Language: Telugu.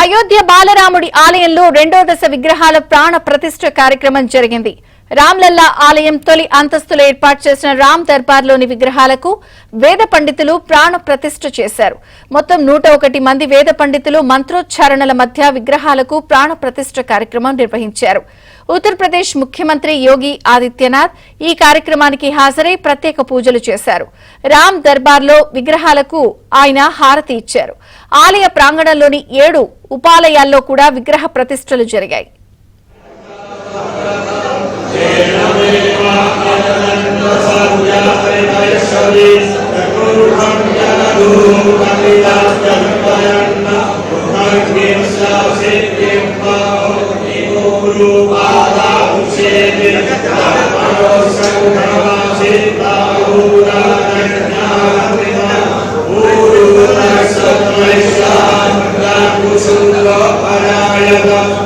అయోధ్య బాలరాముడి ఆలయంలో రెండో దశ విగ్రహాల ప్రాణ ప్రతిష్ఠ కార్యక్రమం జరిగింది. రామ్లల్లా ఆలయం తొలి అంతస్తులో ఏర్పాటు చేసిన రామ్ దర్బార్లోని విగ్రహాలకు వేద పండితులు ప్రాణ ప్రతిష్ఠ చేశారు. మొత్తం 101 మంది వేద పండితులు మంత్రోచ్చారణల మధ్య విగ్రహాలకు ప్రాణ ప్రతిష్ఠ కార్యక్రమం నిర్వహించారు. ఉత్తరప్రదేశ్ ముఖ్యమంత్రి యోగి ఆదిత్యనాథ్ ఈ కార్యక్రమానికి హాజరై ప్రత్యేక పూజలు చేశారు. రామ్ దర్బార్లో విగ్రహాలకు ఆయన హారతి ఇచ్చారు. ఆలయ ప్రాంగణంలోని 7 ఉపాలయాల్లో కూడా విగ్రహ ప్రతిష్ఠలు జరిగాయి. Para